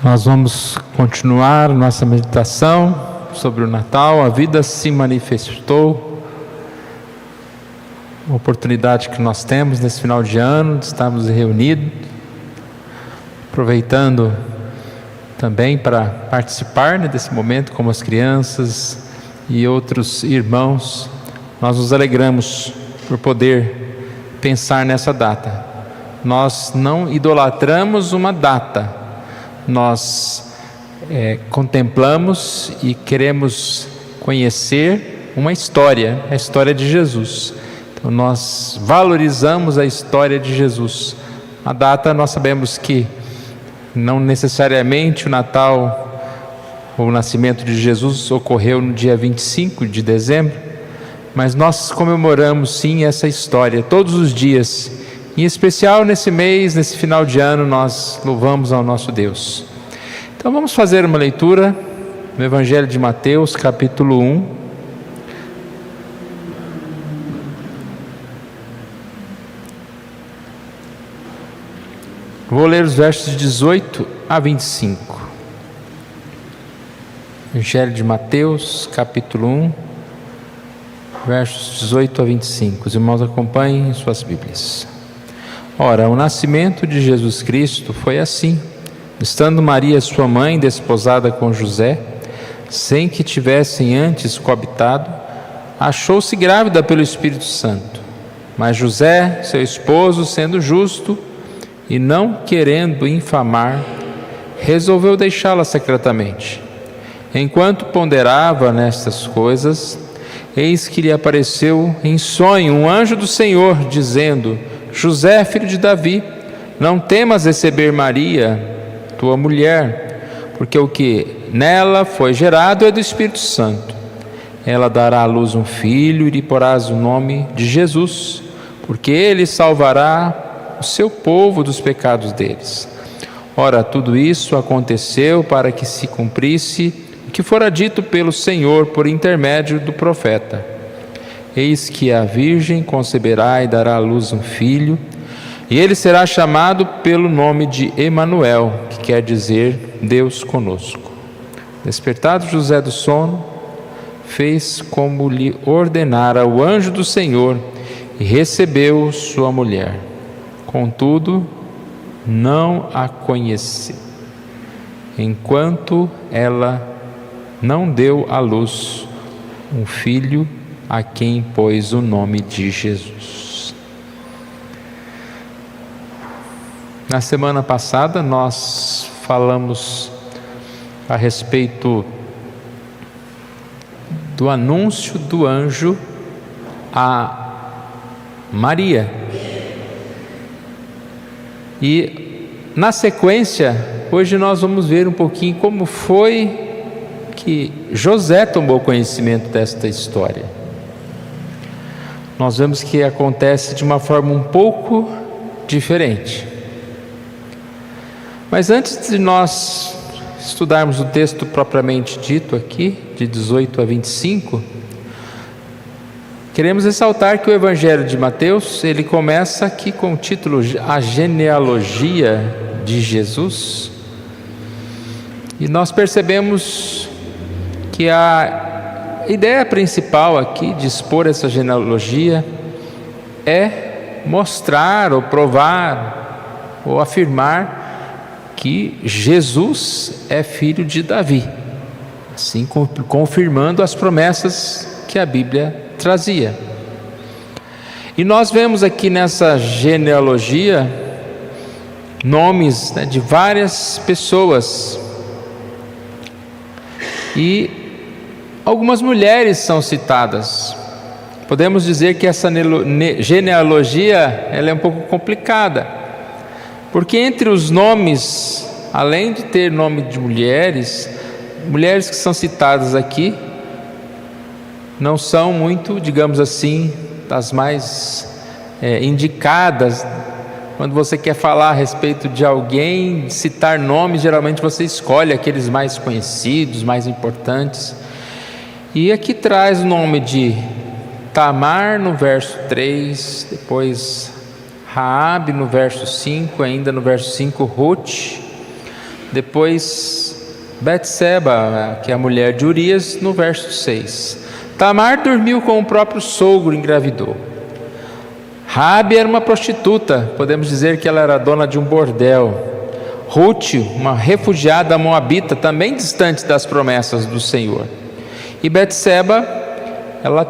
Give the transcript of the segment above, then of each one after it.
Nós vamos continuar nossa meditação sobre o Natal. A vida se manifestou. Uma oportunidade que nós temos nesse final de ano de estarmos reunidos, aproveitando também para participar desse momento como as crianças e outros irmãos. Nós nos alegramos por poder pensar nessa data. Nós não idolatramos uma data, nós contemplamos e queremos conhecer uma história, a história de Jesus. Então nós valorizamos a história de Jesus. A data, nós sabemos que não necessariamente o Natal ou o nascimento de Jesus ocorreu no dia 25 de dezembro, mas nós comemoramos sim essa história todos os dias. Em especial nesse mês, nesse final de ano, nós louvamos ao nosso Deus. Então vamos fazer uma leitura no Evangelho de Mateus, capítulo 1. Vou ler os versos de 18 a 25. Evangelho de Mateus, capítulo 1, versos 18 a 25. Os irmãos acompanhem em suas Bíblias. Ora, o nascimento de Jesus Cristo foi assim: estando Maria, sua mãe, desposada com José, sem que tivessem antes coabitado, achou-se grávida pelo Espírito Santo. Mas José, seu esposo, sendo justo e não querendo infamar, resolveu deixá-la secretamente. Enquanto ponderava nestas coisas, eis que lhe apareceu em sonho um anjo do Senhor, dizendo: José, filho de Davi, não temas receber Maria, tua mulher, porque o que nela foi gerado é do Espírito Santo. Ela dará à luz um filho e lhe porás o nome de Jesus, porque ele salvará o seu povo dos pecados deles. Ora, tudo isso aconteceu para que se cumprisse o que fora dito pelo Senhor por intermédio do profeta: eis que a virgem conceberá e dará à luz um filho, e ele será chamado pelo nome de Emanuel, que quer dizer Deus conosco. Despertado José do sono, fez como lhe ordenara o anjo do Senhor e recebeu sua mulher. Contudo, não a conheceu, enquanto ela não deu à luz um filho, a quem pôs o nome de Jesus. Na semana passada nós falamos a respeito do anúncio do anjo a Maria. E na sequência, hoje nós vamos ver um pouquinho como foi que José tomou conhecimento desta história. Nós vemos que acontece de uma forma um pouco diferente. Mas antes de nós estudarmos o texto propriamente dito aqui, de 18 a 25, queremos ressaltar que o Evangelho de Mateus, ele começa aqui com o título A Genealogia de Jesus. E nós percebemos que a ideia principal aqui de expor essa genealogia é mostrar ou provar ou afirmar que Jesus é filho de Davi, assim confirmando as promessas que a Bíblia trazia. E nós vemos aqui nessa genealogia nomes de várias pessoas, e algumas mulheres são citadas. Podemos dizer que essa genealogia ela é um pouco complicada, porque entre os nomes, além de ter nome de mulheres que são citadas aqui, não são muito, digamos assim, das mais indicadas. Quando você quer falar a respeito de alguém, citar nomes, geralmente você escolhe aqueles mais conhecidos, mais importantes. E aqui traz o nome de Tamar no verso 3, depois Raabe no verso 5, ainda no verso 5 Ruth, Depois, Betseba, que é a mulher de Urias, no verso 6. Tamar dormiu com o próprio sogro e engravidou. Raabe era uma prostituta, podemos dizer que ela era dona de um bordel. Ruth, uma refugiada moabita, também distante das promessas do Senhor. E Betseba, ela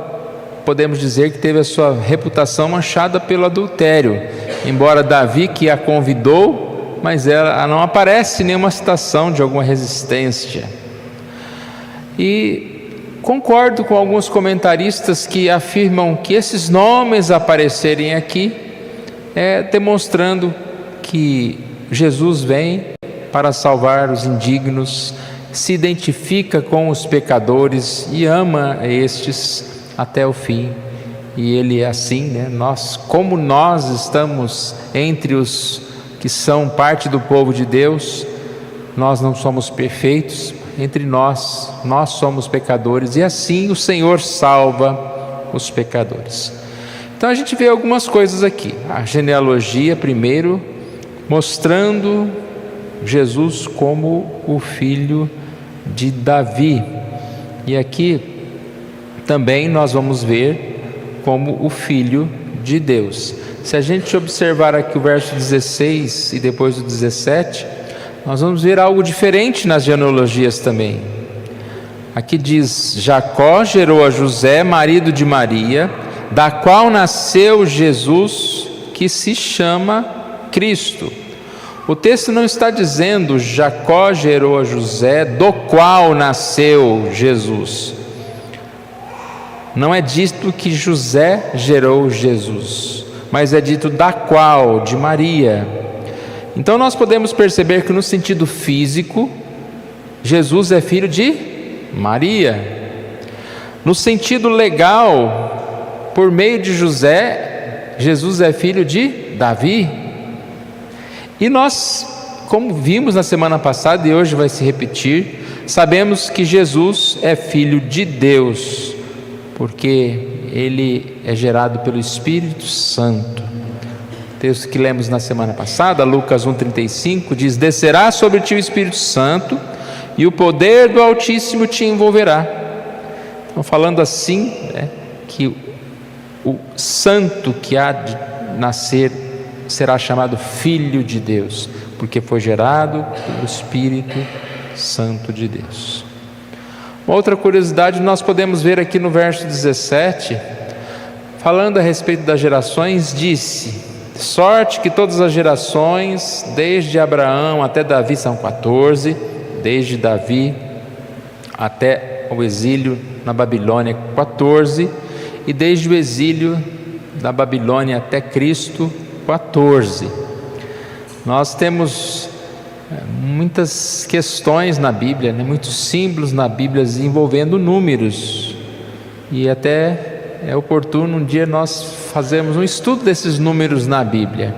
podemos dizer que teve a sua reputação manchada pelo adultério, embora Davi que a convidou, mas ela não aparece nenhuma citação de alguma resistência. E concordo com alguns comentaristas que afirmam que esses nomes aparecerem aqui demonstrando que Jesus vem para salvar os indignos, se identifica com os pecadores e ama estes até o fim. E ele é assim, como nós estamos entre os que são parte do povo de Deus, nós não somos perfeitos, entre nós somos pecadores, e assim o Senhor salva os pecadores. Então a gente vê algumas coisas aqui. A genealogia primeiro, mostrando Jesus como o filho de Davi. E aqui também nós vamos ver como o filho de Deus. Se a gente observar aqui o verso 16 e depois o 17, nós vamos ver algo diferente nas genealogias também. Aqui diz: Jacó gerou a José, marido de Maria, da qual nasceu Jesus, que se chama Cristo. O texto não está dizendo Jacó gerou a José, do qual nasceu Jesus. Não é dito que José gerou Jesus, mas é dito da qual, de Maria. Então nós podemos perceber que no sentido físico, Jesus é filho de Maria. No sentido legal, por meio de José, Jesus é filho de Davi. E nós, como vimos na semana passada e hoje vai se repetir, sabemos que Jesus é filho de Deus, porque ele é gerado pelo Espírito Santo. O texto que lemos na semana passada, Lucas 1,35, diz: descerá sobre ti o Espírito Santo e o poder do Altíssimo te envolverá. Então, falando assim, que o santo que há de nascer será chamado Filho de Deus, porque foi gerado pelo Espírito Santo de Deus. Uma outra curiosidade nós podemos ver aqui no verso 17, falando a respeito das gerações, disse: sorte que todas as gerações, desde Abraão até Davi, são 14, desde Davi até o exílio na Babilônia, 14, e desde o exílio da Babilônia até Cristo, 14. Nós temos muitas questões na Bíblia, muitos símbolos na Bíblia envolvendo números, e até é oportuno um dia nós fazermos um estudo desses números na Bíblia.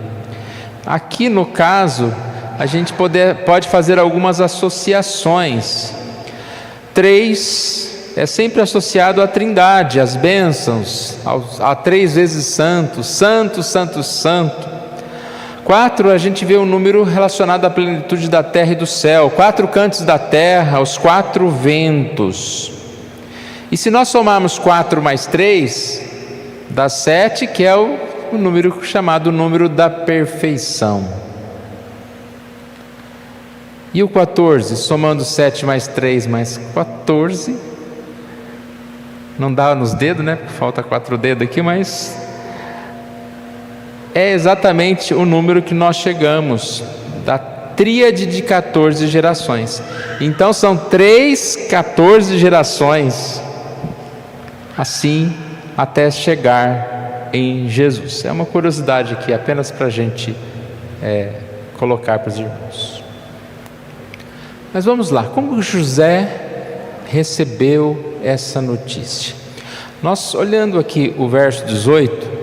Aqui no caso, a gente pode fazer algumas associações. 3 é sempre associado à Trindade, às bênçãos, a 3 vezes santo, santo, santo, santo. 4, a gente vê um número relacionado à plenitude da terra e do céu, 4 cantos da terra, os 4 ventos. E se nós somarmos 4 mais 3, dá 7, que é o número chamado número da perfeição. E o 14, somando 7 mais 3 mais 14, não dá nos dedos, porque falta 4 dedos aqui, mas é exatamente o número que nós chegamos, da tríade de 14 gerações. Então são 14 gerações, assim até chegar em Jesus. É uma curiosidade aqui, apenas para a gente colocar para os irmãos. Mas vamos lá, como José recebeu essa notícia? Nós, olhando aqui o verso 18,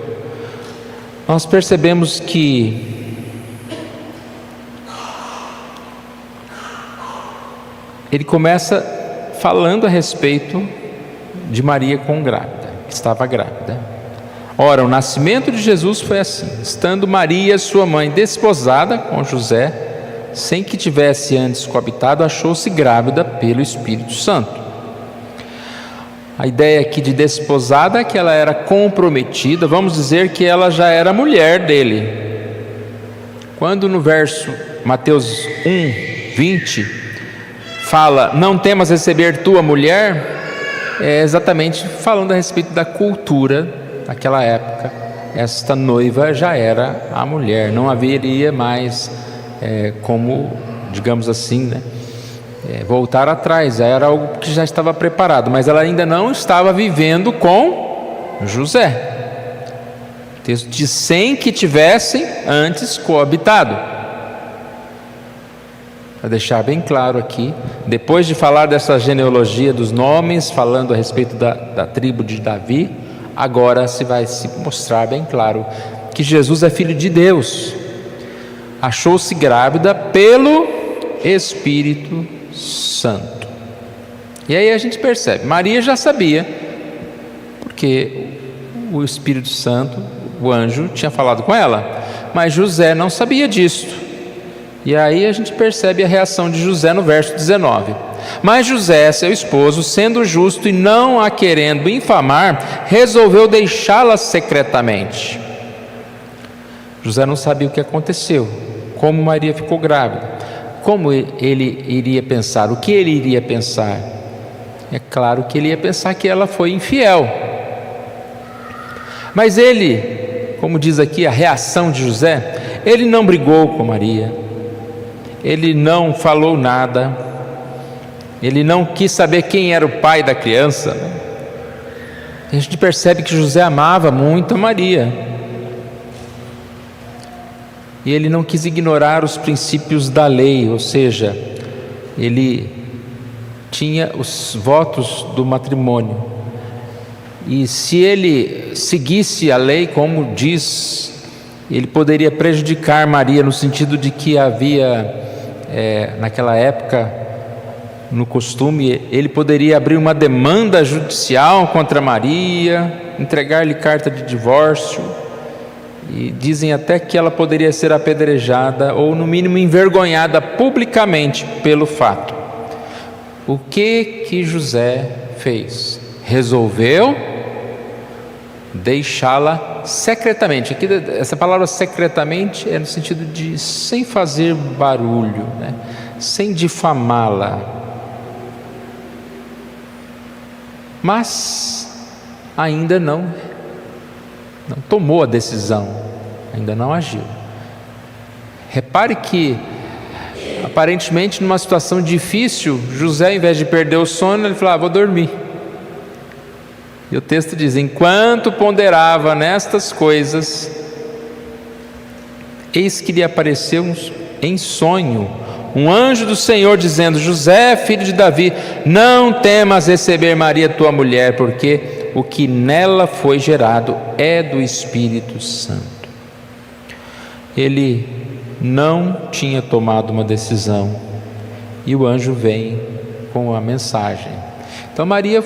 nós percebemos que ele começa falando a respeito de Maria grávida, estava grávida. Ora, o nascimento de Jesus foi assim: estando Maria, sua mãe, desposada com José, sem que tivesse antes coabitado, achou-se grávida pelo Espírito Santo. A ideia aqui de desposada é que ela era comprometida, vamos dizer que ela já era mulher dele. Quando no verso Mateus 1:20 fala, não temas receber tua mulher, é exatamente falando a respeito da cultura daquela época. Esta noiva já era a mulher, não haveria mais como, digamos assim, né, voltar atrás, era algo que já estava preparado, mas ela ainda não estava vivendo com José. O texto diz, sem que tivessem antes coabitado. Para deixar bem claro aqui, depois de falar dessa genealogia dos nomes, falando a respeito da tribo de Davi, agora se vai se mostrar bem claro que Jesus é filho de Deus. Achou-se grávida pelo Espírito Santo. E aí a gente percebe, Maria já sabia, porque o Espírito Santo, o anjo, tinha falado com ela, mas José não sabia disso. E aí a gente percebe a reação de José no verso 19. Mas José, seu esposo, sendo justo e não a querendo infamar, resolveu deixá-la secretamente. José não sabia o que aconteceu, como Maria ficou grávida, como ele iria pensar, o que ele iria pensar. É claro que ele ia pensar que ela foi infiel. Mas ele, como diz aqui a reação de José, ele não brigou com Maria, ele não falou nada, ele não quis saber quem era o pai da criança. A gente percebe que José amava muito a Maria, e ele não quis ignorar os princípios da lei, ou seja, ele tinha os votos do matrimônio, e se ele seguisse a lei como diz, ele poderia prejudicar Maria, no sentido de que havia, naquela época, no costume, ele poderia abrir uma demanda judicial contra Maria, entregar-lhe carta de divórcio, e dizem até que ela poderia ser apedrejada ou no mínimo envergonhada publicamente pelo fato. O que José fez? Resolveu deixá-la secretamente. Aqui, essa palavra secretamente é no sentido de sem fazer barulho, né? Sem difamá-la. Mas ainda não tomou a decisão, ainda não agiu. Repare que aparentemente numa situação difícil, José, ao invés de perder o sono, ele falou, vou dormir. E o texto diz, enquanto ponderava nestas coisas, eis que lhe apareceu em sonho um anjo do Senhor dizendo, José, filho de Davi, não temas receber Maria tua mulher, porque o que nela foi gerado é do Espírito Santo. Ele não tinha tomado uma decisão, e o anjo vem com a mensagem. Então Maria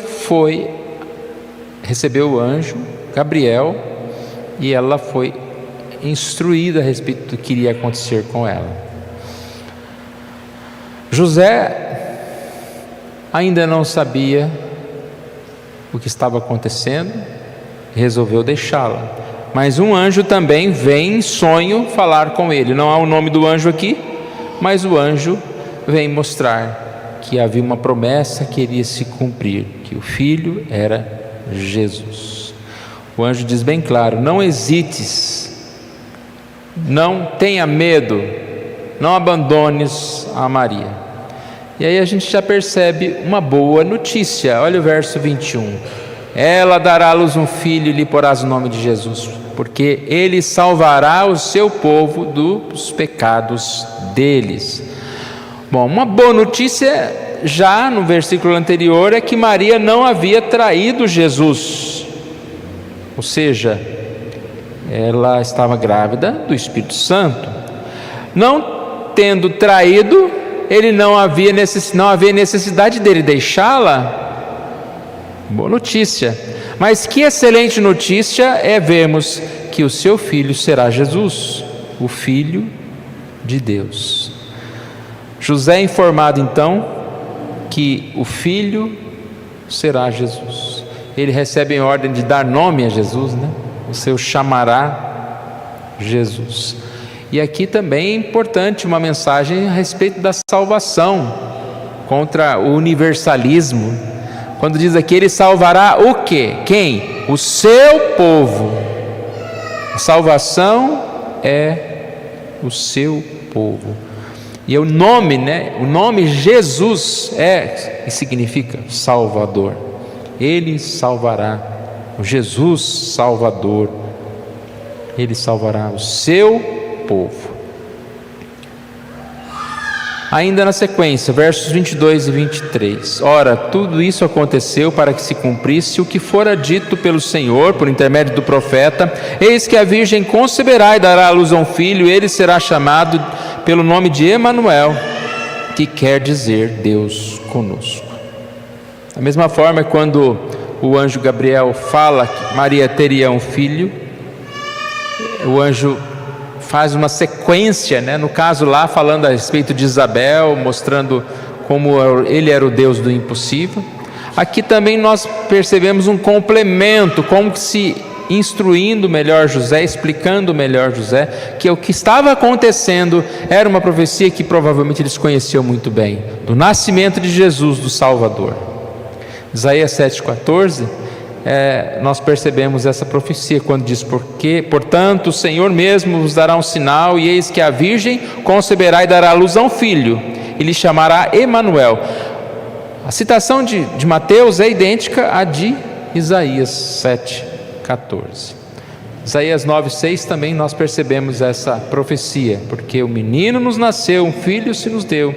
recebeu o anjo Gabriel, e ela foi instruída a respeito do que iria acontecer com ela. José ainda não sabia o que estava acontecendo, resolveu deixá-la. Mas um anjo também vem em sonho falar com ele. Não há o nome do anjo aqui, mas o anjo vem mostrar que havia uma promessa que iria se cumprir, que o filho era Jesus. O anjo diz bem claro, não hesites, não tenha medo, não abandones a Maria. E aí a gente já percebe uma boa notícia. Olha o verso 21. Ela dará à luz um filho e lhe porás o nome de Jesus, porque ele salvará o seu povo dos pecados deles. Bom, uma boa notícia já no versículo anterior é que Maria não havia traído Jesus. Ou seja, ela estava grávida do Espírito Santo. Não tendo traído, ele não havia necessidade dele deixá-la. Boa notícia. Mas que excelente notícia é vermos que o seu filho será Jesus, o Filho de Deus. José é informado então que o filho será Jesus. Ele recebe a ordem de dar nome a Jesus, né? Você o chamará Jesus. E aqui também é importante uma mensagem a respeito da salvação, contra o universalismo. Quando diz aqui, ele salvará o quê? Quem? O seu povo. A salvação é o seu povo. E o nome, né? O nome Jesus significa Salvador. Ele salvará, o Jesus Salvador. Ele salvará o seu povo. Ainda na sequência, versos 22 e 23. Ora, tudo isso aconteceu para que se cumprisse o que fora dito pelo Senhor, por intermédio do profeta: eis que a virgem conceberá e dará à luz a um filho, e ele será chamado pelo nome de Emanuel, que quer dizer Deus conosco. Da mesma forma, quando o anjo Gabriel fala que Maria teria um filho, o anjo faz uma sequência, né? No caso lá, falando a respeito de Isabel, mostrando como ele era o Deus do impossível. Aqui também nós percebemos um complemento, como se instruindo melhor José, explicando melhor José, que o que estava acontecendo era uma profecia que provavelmente eles conheciam muito bem, do nascimento de Jesus, do Salvador. Isaías 7,14, nós percebemos essa profecia quando diz: portanto o Senhor mesmo vos dará um sinal, e eis que a virgem conceberá e dará à luz a um filho, e lhe chamará Emanuel. A citação de Mateus é idêntica à de Isaías 7,14. Isaías 9,6 também nós percebemos essa profecia: porque o menino nos nasceu, um filho se nos deu,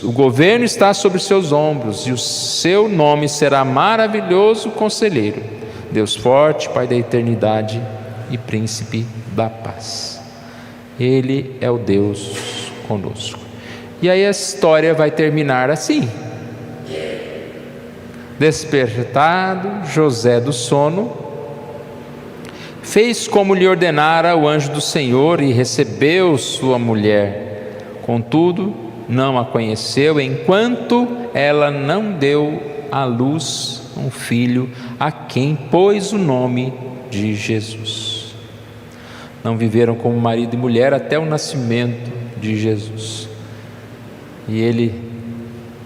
o governo está sobre seus ombros, e o seu nome será Maravilhoso Conselheiro, Deus Forte, Pai da Eternidade e Príncipe da Paz. Ele é o Deus conosco. E aí a história vai terminar assim: despertado José do sono, fez como lhe ordenara o anjo do Senhor e recebeu sua mulher. Contudo, não a conheceu, enquanto ela não deu à luz um filho, a quem pôs o nome de Jesus. Não viveram como marido e mulher até o nascimento de Jesus. E ele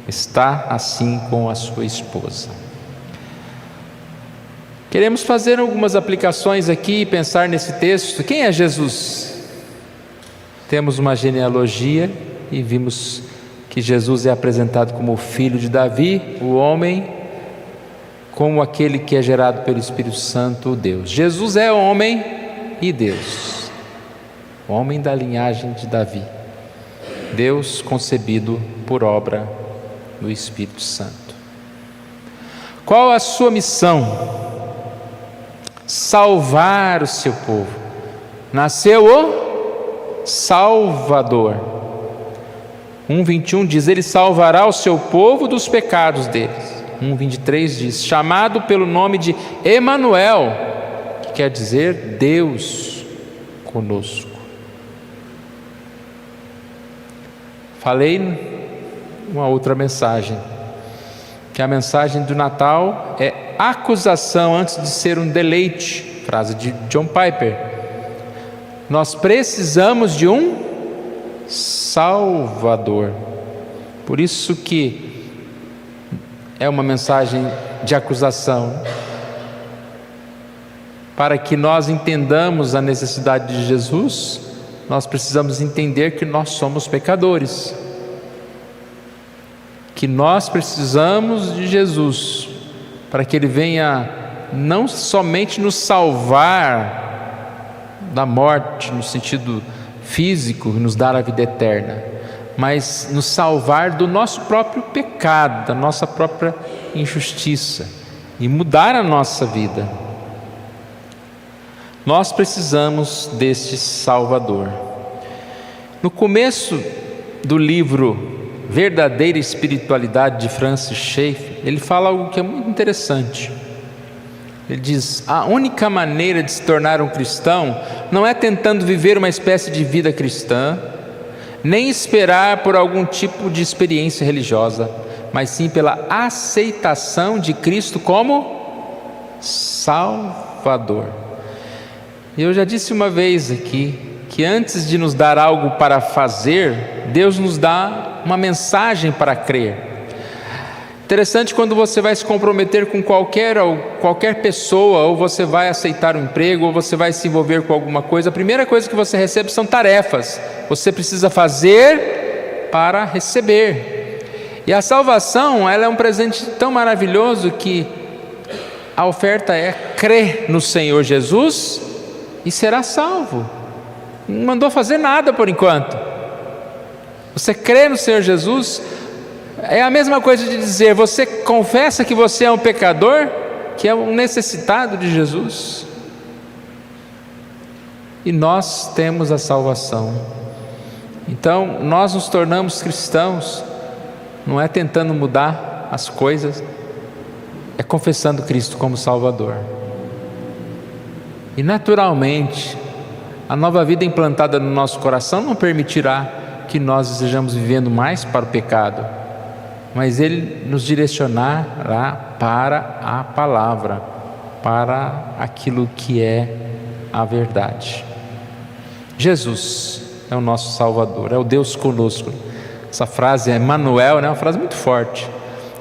está assim com a sua esposa. Queremos fazer algumas aplicações aqui e pensar nesse texto. Quem é Jesus? Temos uma genealogia e vimos que Jesus é apresentado como o filho de Davi, o homem, como aquele que é gerado pelo Espírito Santo, o Deus. Jesus é homem e Deus, homem da linhagem de Davi, Deus concebido por obra do Espírito Santo. Qual a sua missão? Salvar o seu povo. Nasceu o Salvador. 1,21 diz: ele salvará o seu povo dos pecados deles. 1,23 diz: chamado pelo nome de Emanuel, que quer dizer Deus conosco. Falei uma outra mensagem, que a mensagem do Natal é acusação antes de ser um deleite, frase de John Piper. Nós precisamos de um Salvador. Por isso que é uma mensagem de acusação, para que nós entendamos a necessidade de Jesus. Nós precisamos entender que nós somos pecadores, que nós precisamos de Jesus, para que Ele venha não somente nos salvar da morte no sentido físico, nos dar a vida eterna, mas nos salvar do nosso próprio pecado, da nossa própria injustiça, e mudar a nossa vida. Nós precisamos deste Salvador. No começo do livro Verdadeira Espiritualidade, de Francis Schaeffer, ele fala algo que é muito interessante. Ele diz: a única maneira de se tornar um cristão não é tentando viver uma espécie de vida cristã, nem esperar por algum tipo de experiência religiosa, mas sim pela aceitação de Cristo como Salvador. Eu já disse uma vez aqui que antes de nos dar algo para fazer, Deus nos dá uma mensagem para crer. Interessante, quando você vai se comprometer com qualquer pessoa, ou você vai aceitar um emprego, ou você vai se envolver com alguma coisa, a primeira coisa que você recebe são tarefas. Você precisa fazer para receber. E a salvação, ela é um presente tão maravilhoso que a oferta é: crer no Senhor Jesus e será salvo. Não mandou fazer nada por enquanto. Você crê no Senhor Jesus, é a mesma coisa de dizer: você confessa que você é um pecador, que é um necessitado de Jesus, e nós temos a salvação. Então nós nos tornamos cristãos, não é tentando mudar as coisas, é confessando Cristo como Salvador. E naturalmente a nova vida implantada no nosso coração não permitirá que nós estejamos vivendo mais para o pecado, mas Ele nos direcionará para a palavra, para aquilo que é a verdade. Jesus é o nosso Salvador, é o Deus conosco. Essa frase é Emmanuel, né? É uma frase muito forte.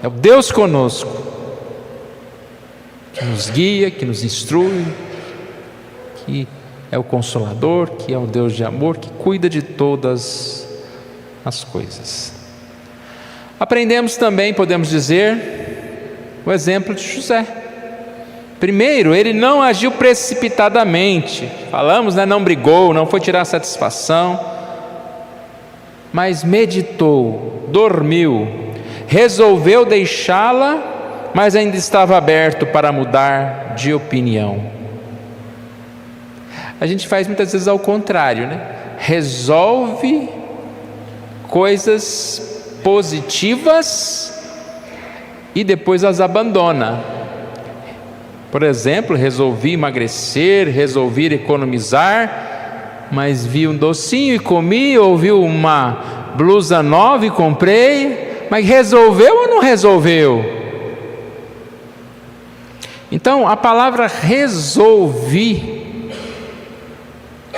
É o Deus conosco, que nos guia, que nos instrui, que é o Consolador, que é o Deus de amor, que cuida de todas as coisas. Aprendemos também, podemos dizer, o exemplo de José. Primeiro, ele não agiu precipitadamente. Falamos, né? Não brigou, não foi tirar satisfação, mas meditou, dormiu, resolveu deixá-la, mas ainda estava aberto para mudar de opinião. A gente faz muitas vezes ao contrário, né? Resolve coisas positivas e depois as abandona. Por exemplo, resolvi emagrecer, resolvi economizar, mas vi um docinho e comi, ou vi uma blusa nova e comprei, mas resolveu ou não resolveu? Então a palavra resolvi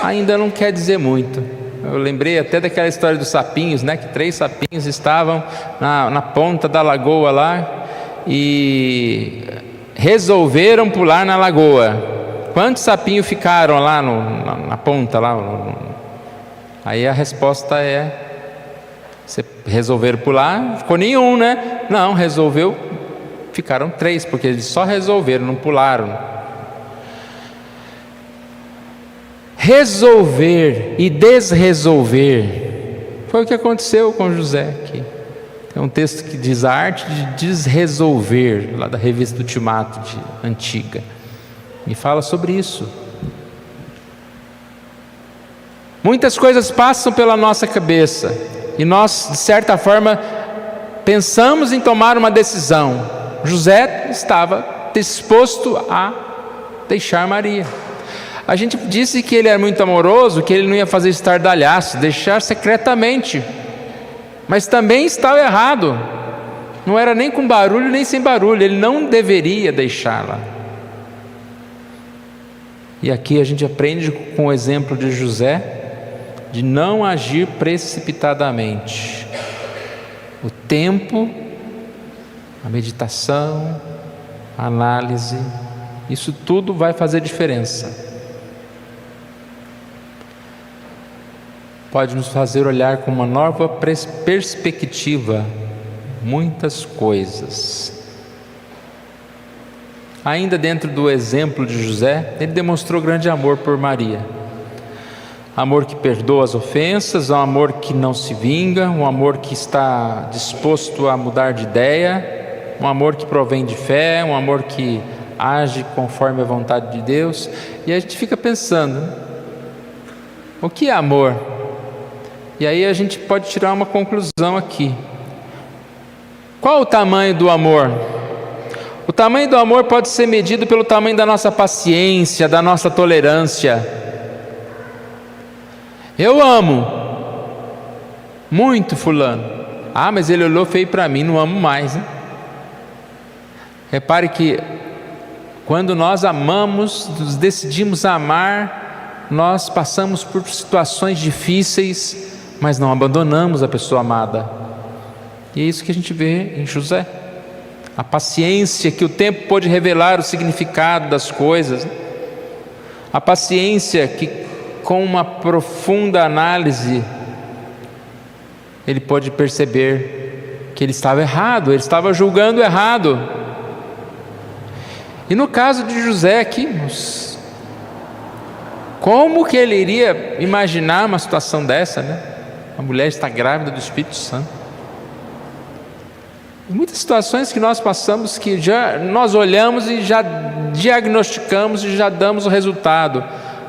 ainda não quer dizer muito. Eu lembrei até daquela história dos sapinhos, né? Que 3 sapinhos estavam na ponta da lagoa lá e resolveram pular na lagoa. Quantos sapinhos ficaram lá na ponta lá? Aí a resposta é: você resolveram pular? Ficou nenhum, né? Não, ficaram 3, porque eles só resolveram, não pularam. Resolver e desresolver foi o que aconteceu com José aqui. É um texto que diz: a arte de desresolver, lá da revista Ultimato antiga, e fala sobre isso. Muitas coisas passam pela nossa cabeça e nós, de certa forma, pensamos em tomar uma decisão. José estava disposto a deixar Maria. A gente disse que ele era muito amoroso, que ele não ia fazer estardalhaço, deixar secretamente, mas também estava errado. Não era nem com barulho nem sem barulho, ele não deveria deixá-la. E aqui a gente aprende com o exemplo de José, de não agir precipitadamente. O tempo, a meditação, a análise, isso tudo vai fazer diferença. Pode nos fazer olhar com uma nova perspectiva muitas coisas. Ainda dentro do exemplo de José, ele demonstrou grande amor por Maria. Amor que perdoa as ofensas, um amor que não se vinga, um amor que está disposto a mudar de ideia, um amor que provém de fé, um amor que age conforme a vontade de Deus. E a gente fica pensando, o que é amor? E aí a gente pode tirar uma conclusão aqui. Qual o tamanho do amor? O tamanho do amor pode ser medido pelo tamanho da nossa paciência, da nossa tolerância. Eu amo, muito fulano. Ah, mas ele olhou feio para mim, não amo mais, né? Repare que quando nós amamos, nos decidimos amar, nós passamos por situações difíceis, mas não abandonamos a pessoa amada. E é isso que a gente vê em José. A paciência que o tempo pôde revelar o significado das coisas. A paciência que, com uma profunda análise, ele pôde perceber que ele estava errado, ele estava julgando errado. E no caso de José aqui, como que ele iria imaginar uma situação dessa, né? A mulher está grávida do Espírito Santo. Em muitas situações que nós passamos, que já nós olhamos e já diagnosticamos e já damos o resultado.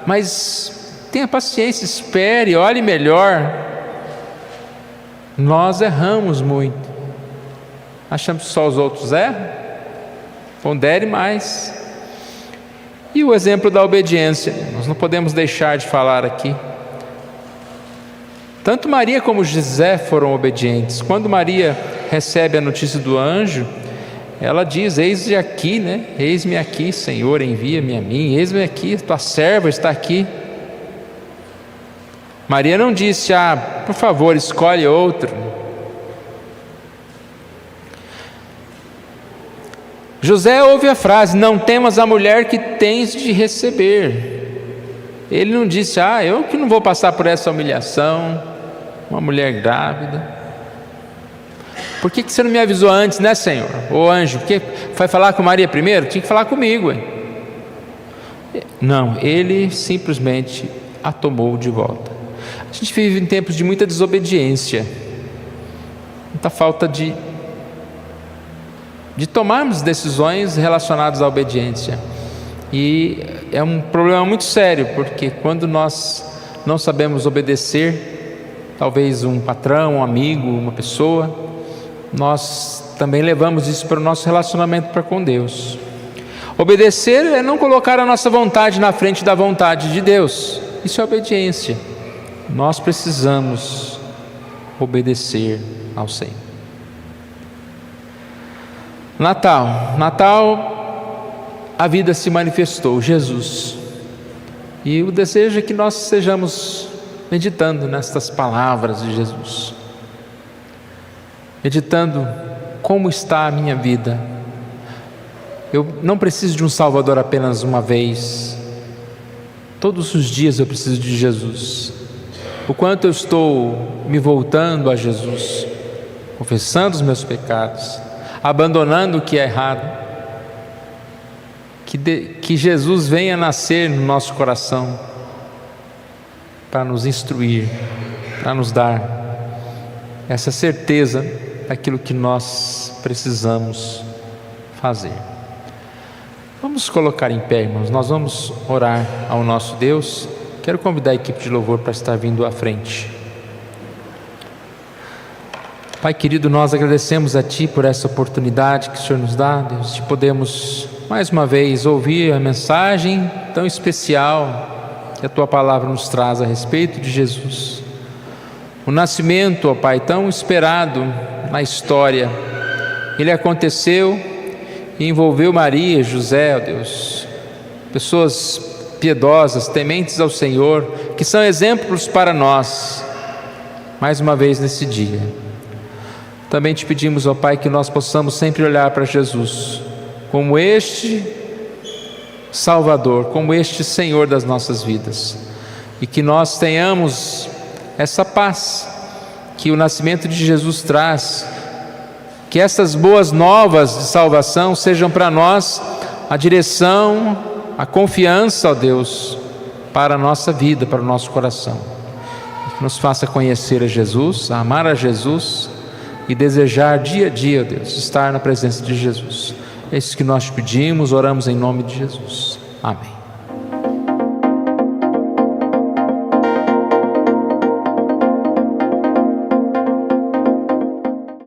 Mas tenha paciência, espere, olhe melhor. Nós erramos muito. Achamos que só os outros erram? Pondere mais. E o exemplo da obediência, nós não podemos deixar de falar aqui. Tanto Maria como José foram obedientes. Quando Maria recebe a notícia do anjo, ela diz: eis-me aqui, né? Eis-me aqui, Senhor, envia-me a mim. Eis-me aqui, tua serva está aqui. Maria não disse: ah, por favor, escolhe outro. José ouve a frase: não temas a mulher que tens de receber. Ele não disse: ah, eu que não vou passar por essa humilhação, uma mulher grávida. Por que você não me avisou antes, né, Senhor? Ô anjo, porque foi falar com Maria primeiro? Tinha que falar comigo, hein? Não, ele simplesmente a tomou de volta. A gente vive em tempos de muita desobediência, muita falta de tomarmos decisões relacionadas à obediência. E é um problema muito sério, porque quando nós não sabemos obedecer, talvez um patrão, um amigo, uma pessoa, nós também levamos isso para o nosso relacionamento para com Deus. Obedecer é não colocar a nossa vontade na frente da vontade de Deus. Isso é obediência. Nós precisamos obedecer ao Senhor. Natal, a vida se manifestou, Jesus. E o desejo é que nós estejamos meditando nestas palavras de Jesus. Meditando como está a minha vida. Eu não preciso de um Salvador apenas uma vez. Todos os dias eu preciso de Jesus. O quanto eu estou me voltando a Jesus, confessando os meus pecados, abandonando o que é errado. Que Jesus venha nascer no nosso coração para nos instruir, para nos dar essa certeza daquilo que nós precisamos fazer. Vamos colocar em pé, irmãos. Nós vamos orar ao nosso Deus. Quero convidar a equipe de louvor para estar vindo à frente. Pai querido, nós agradecemos a Ti por essa oportunidade que o Senhor nos dá, Deus, de podermos mais uma vez ouvir a mensagem tão especial que a Tua palavra nos traz a respeito de Jesus. O nascimento, ó Pai, tão esperado na história, ele aconteceu e envolveu Maria e José, ó Deus, pessoas piedosas, tementes ao Senhor, que são exemplos para nós, mais uma vez nesse dia. Também te pedimos, ó Pai, que nós possamos sempre olhar para Jesus como este Salvador, como este Senhor das nossas vidas, e que nós tenhamos essa paz que o nascimento de Jesus traz, que essas boas novas de salvação sejam para nós a direção, a confiança, ó Deus, para a nossa vida, para o nosso coração, e que nos faça conhecer a Jesus, a amar a Jesus e desejar dia a dia, ó Deus, estar na presença de Jesus. É isso que nós te pedimos, oramos em nome de Jesus. Amém.